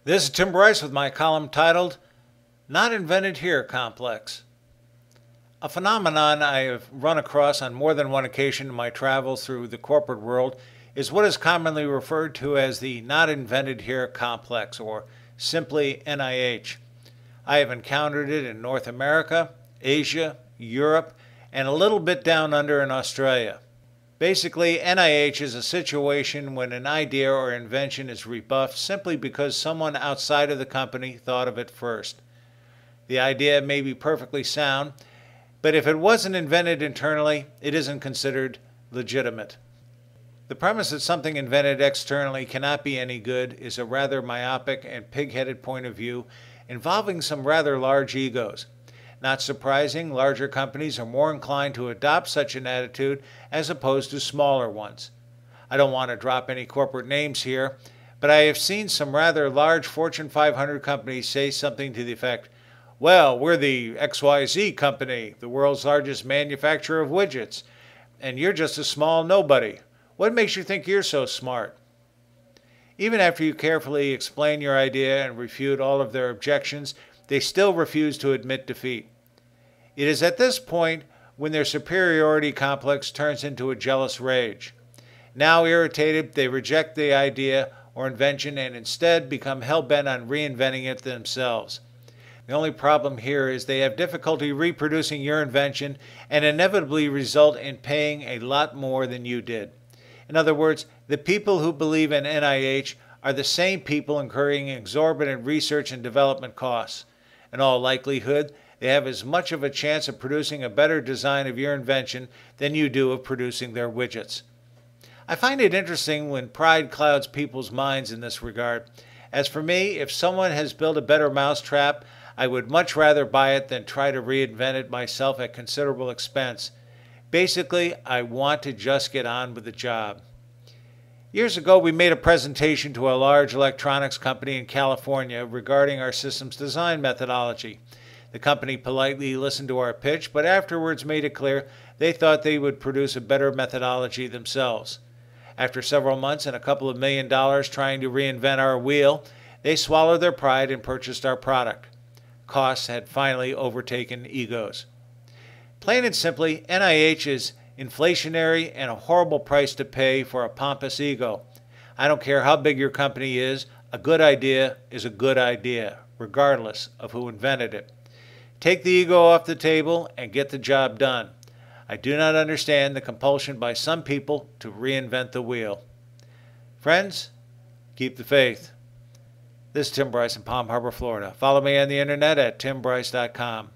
This is Tim Bryce with my column titled, Not Invented Here Complex. A phenomenon I have run across on more than one occasion in my travels through the corporate world is what is commonly referred to as the Not Invented Here Complex, or simply NIH. I have encountered it in North America, Asia, Europe, and a little bit down under in Australia. Basically, NIH is a situation when an idea or invention is rebuffed simply because someone outside of the company thought of it first. The idea may be perfectly sound, but if it wasn't invented internally, it isn't considered legitimate. The premise that something invented externally cannot be any good is a rather myopic and pig-headed point of view involving some rather large egos. Not surprising, larger companies are more inclined to adopt such an attitude as opposed to smaller ones. I don't want to drop any corporate names here, but I have seen some rather large Fortune 500 companies say something to the effect, "Well, we're the XYZ company, the world's largest manufacturer of widgets, and you're just a small nobody. What makes you think you're so smart?" Even after you carefully explain your idea and refute all of their objections, they still refuse to admit defeat. It is at this point when their superiority complex turns into a jealous rage. Now irritated, they reject the idea or invention and instead become hell-bent on reinventing it themselves. The only problem here is they have difficulty reproducing your invention and inevitably result in paying a lot more than you did. In other words, the people who believe in NIH are the same people incurring exorbitant research and development costs. In all likelihood, they have as much of a chance of producing a better design of your invention than you do of producing their widgets. I find it interesting when pride clouds people's minds in this regard. As for me, if someone has built a better mousetrap, I would much rather buy it than try to reinvent it myself at considerable expense. Basically, I want to just get on with the job. Years ago, we made a presentation to a large electronics company in California regarding our system's design methodology. The company politely listened to our pitch, but afterwards made it clear they thought they would produce a better methodology themselves. After several months and a couple of $1 million trying to reinvent our wheel, they swallowed their pride and purchased our product. Costs had finally overtaken egos. Plain and simply, NIH is inflationary and a horrible price to pay for a pompous ego. I don't care how big your company is a good idea, regardless of who invented it. Take the ego off the table and get the job done. I do not understand the compulsion by some people to reinvent the wheel. Friends, keep the faith. This is Tim Bryce in Palm Harbor, Florida. Follow me on the internet at timbryce.com.